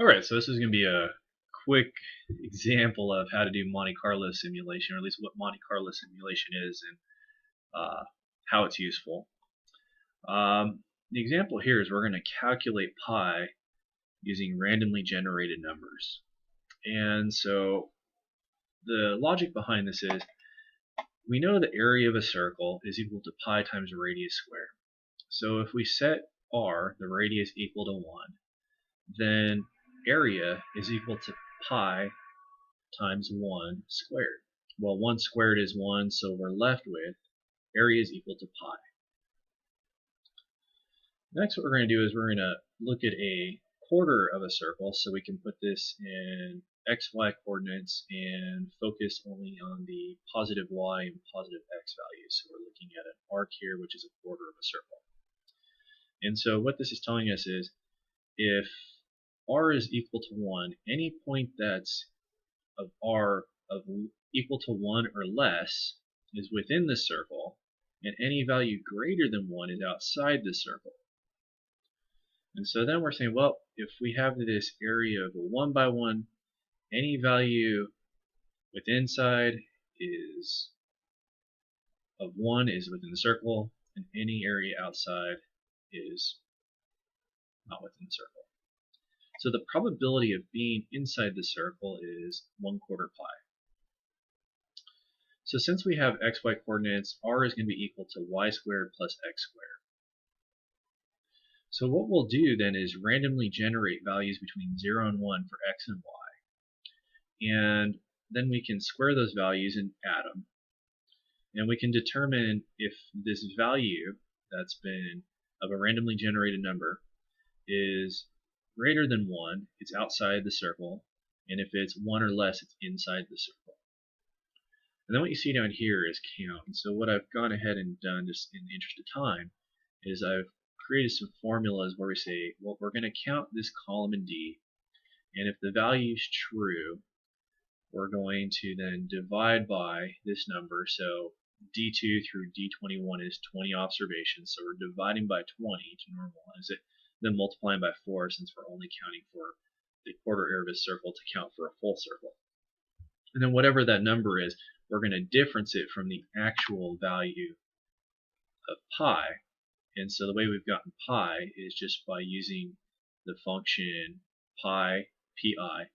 Alright, so this is going to be a quick example of how to do Monte Carlo simulation, or at least what Monte Carlo simulation is and how it's useful. The example here is we're going to calculate pi using randomly generated numbers. And so the logic behind this is we know the area of a circle is equal to pi times the radius squared. So if we set r, the radius, equal to 1, then area is equal to pi times 1 squared. Well, 1 squared is 1, so we're left with area is equal to pi. Next, what we're going to do is we're going to look at a quarter of a circle, so we can put this in xy coordinates and focus only on the positive y and positive x values. So we're looking at an arc here, which is a quarter of a circle. And so what this is telling us is if r is equal to 1, any point that's of r of equal to 1 or less is within the circle, and any value greater than 1 is outside the circle. And so then we're saying, well, if we have this area of a 1 by 1, any value with inside is of 1 is within the circle, and any area outside is not within the circle. So the probability of being inside the circle is 1/4 pi. So since we have xy coordinates, r is going to be equal to y squared plus x squared. So what we'll do then is randomly generate values between 0 and 1 for x and y. And then we can square those values and add them. And we can determine if this value that's been of a randomly generated number is greater than 1, it's outside the circle, and if it's 1 or less, it's inside the circle. And then what you see down here is count. And so what I've gone ahead and done, just in the interest of time, is I've created some formulas where we say, well, we're going to count this column in D, and if the value is true, we're going to then divide by this number. So D2 through D21 is 20 observations, so we're dividing by 20 to normalize it, then multiplying by 4 since we're only counting for the quarter area of a circle to count for a full circle. And then whatever that number is, we're going to difference it from the actual value of pi. And so the way we've gotten pi is just by using the function pi, pi,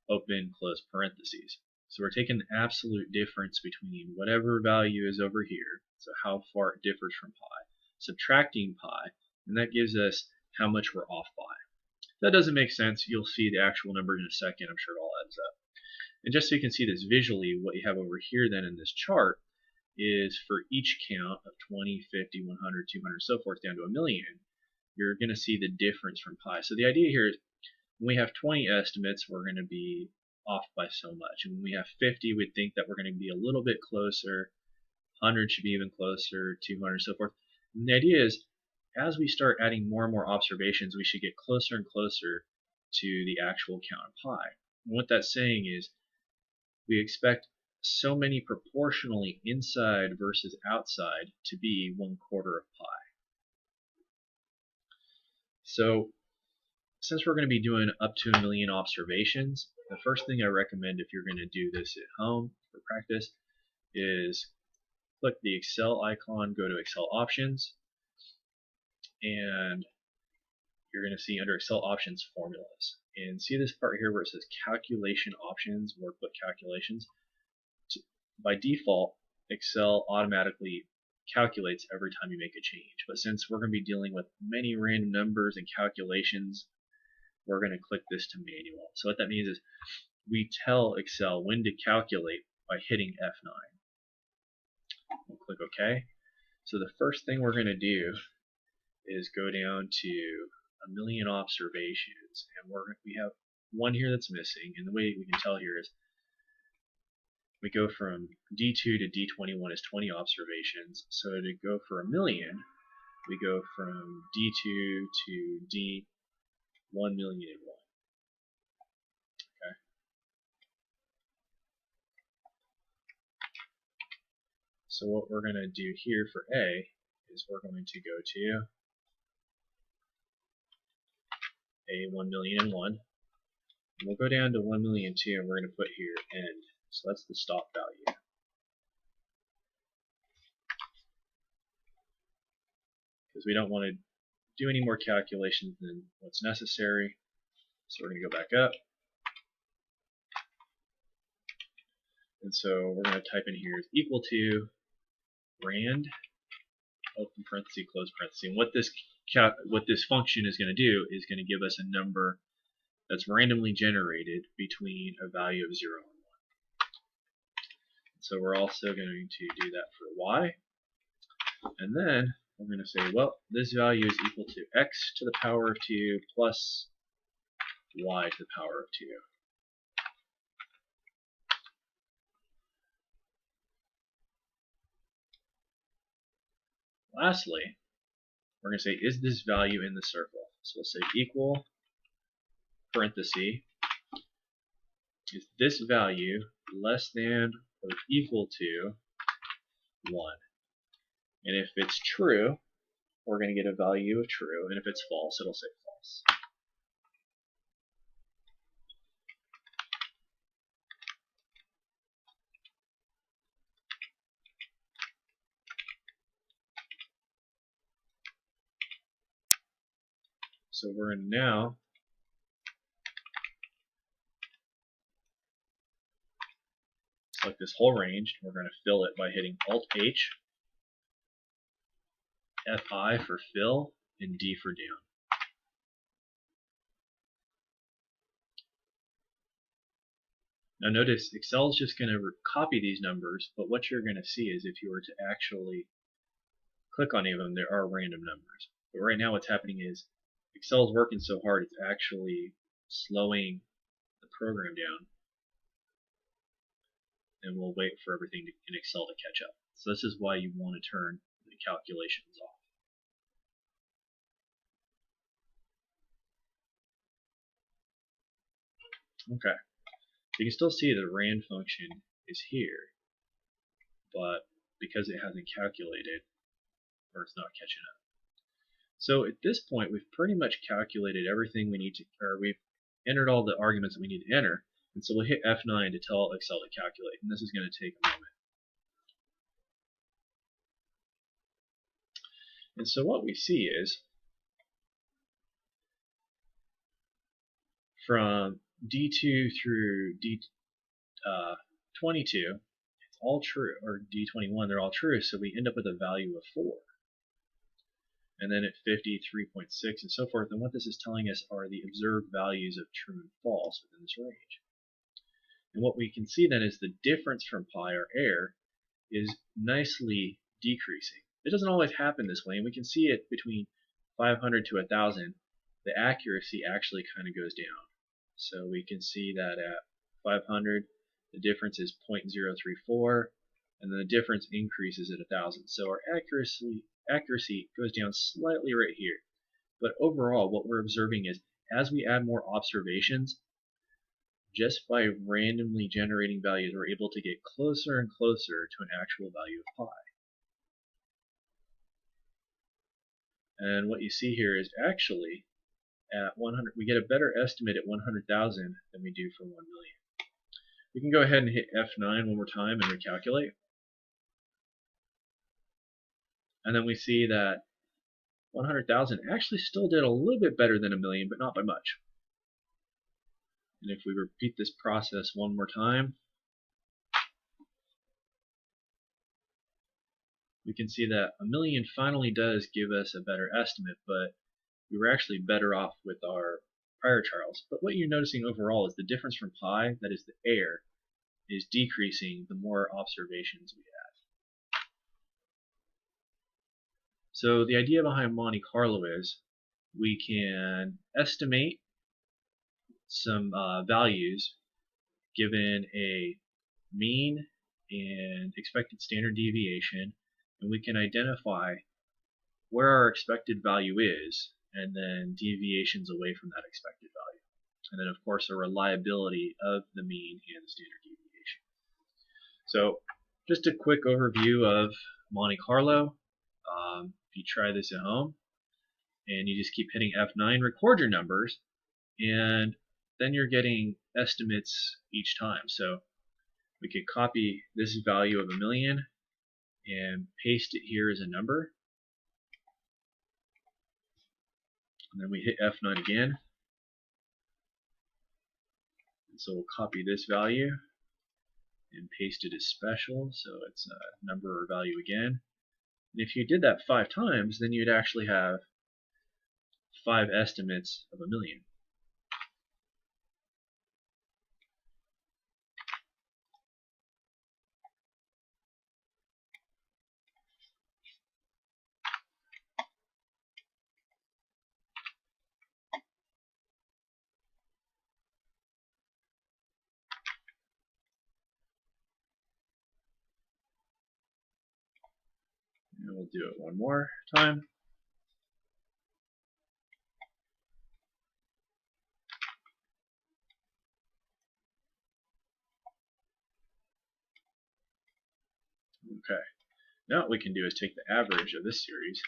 open, close parentheses. So we're taking the absolute difference between whatever value is over here, so how far it differs from pi, subtracting pi, and that gives us how much we're off by. If that doesn't make sense, you'll see the actual numbers in a second. I'm sure it all adds up. And just so you can see this visually, what you have over here then in this chart is for each count of 20, 50, 100, 200, so forth down to a million, you're going to see the difference from pi. So the idea here is when we have 20 estimates, we're going to be off by so much. And when we have 50, we'd think that we're going to be a little bit closer. 100 should be even closer, 200, so forth. And the idea is as we start adding more and more observations, we should get closer and closer to the actual count of pi. And what that's saying is we expect so many proportionally inside versus outside to be 1/4 of pi. So since we're going to be doing up to 1 million observations, the first thing I recommend if you're going to do this at home for practice is click the Excel icon, go to Excel options, and you're going to see under Excel options formulas. And see this part here where it says calculation options, workbook calculations. By default, Excel automatically calculates every time you make a change. But since we're going to be dealing with many random numbers and calculations, we're going to click this to manual. So what that means is we tell Excel when to calculate by hitting F9. We'll click OK. So the first thing we're going to do is go down to 1 million observations, and we have one here that's missing. And the way we can tell here is we go from D2 to D21 is 20 observations. So to go for 1 million, we go from D2 to D1,000,001. Okay. So what we're going to do here for A is we're going to go to A 1,000,001, We'll go down to 1,000,002 and we're going to put here end. So that's the stop value. Because we don't want to do any more calculations than what's necessary. So we're going to go back up. And so we're going to type in here is equal to rand, open parenthesis, close parenthesis. And what this function is going to do is going to give us a number that's randomly generated between a value of 0 and 1. So we're also going to do that for y. And then we're going to say, well, this value is equal to x to the power of 2 plus y to the power of 2. Lastly, we're going to say, is this value in the circle? So we'll say equal, parenthesis, is this value less than or equal to 1? And if it's true, we're going to get a value of true, and if it's false, it'll say false. So we're going to now select this whole range. We're going to fill it by hitting Alt-H, Fi for fill, and D for down. Now notice Excel is just going to copy these numbers, but what you're going to see is if you were to actually click on any of them, there are random numbers. But right now what's happening is Excel is working so hard it's actually slowing the program down, and we'll wait for everything in Excel to catch up. So this is why you want to turn the calculations off. Okay, so you can still see the rand function is here, but because it hasn't calculated, or it's not catching up. So at this point, we've pretty much calculated everything we need to, or we've entered all the arguments that we need to enter, and so we'll hit F9 to tell Excel to calculate, and this is going to take a moment. And so what we see is from D2 through D22, it's all true, or D21, they're all true, so we end up with a value of 4. And then at 50, 3.6, and so forth. And what this is telling us are the observed values of true and false within this range. And what we can see then is the difference from pi, or error, is nicely decreasing. It doesn't always happen this way, and we can see it between 500 to 1,000. The accuracy actually kind of goes down. So we can see that at 500, the difference is 0.034, and then the difference increases at 1,000. So our accuracy goes down slightly right here. But overall, what we're observing is as we add more observations, just by randomly generating values, we're able to get closer and closer to an actual value of pi. And what you see here is actually at 100, we get a better estimate at 100,000 than we do for 1 million. We can go ahead and hit F9 one more time and recalculate. And then we see that 100,000 actually still did a little bit better than a million, but not by much. And if we repeat this process one more time, we can see that a million finally does give us a better estimate, but we were actually better off with our prior trials. But what you're noticing overall is the difference from pi, that is the error, is decreasing the more observations we have. So the idea behind Monte Carlo is we can estimate some values given a mean and expected standard deviation, and we can identify where our expected value is and then deviations away from that expected value. And then of course a reliability of the mean and the standard deviation. So just a quick overview of Monte Carlo. If you try this at home and you just keep hitting F9, record your numbers, and then you're getting estimates each time. So we could copy this value of 1,000,000 and paste it here as a number. And then we hit F9 again. And so we'll copy this value and paste it as special, so it's a number or value again. And if you did that 5 times, then you'd actually have 5 estimates of 1,000,000. And we'll do it one more time. Okay. Now what we can do is take the average of this series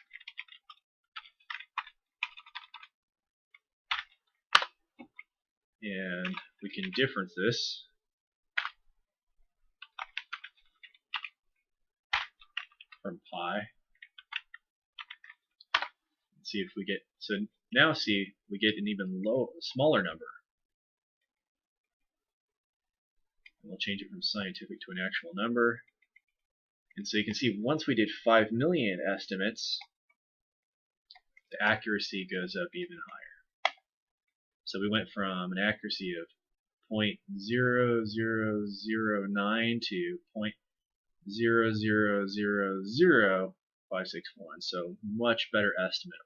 and we can difference this from pi and see if we get, so now see we get an even smaller number. And we'll change it from scientific to an actual number. And so you can see once we did 5,000,000 estimates, the accuracy goes up even higher. So we went from an accuracy of 0.00009 to 0.0000561, so much better estimate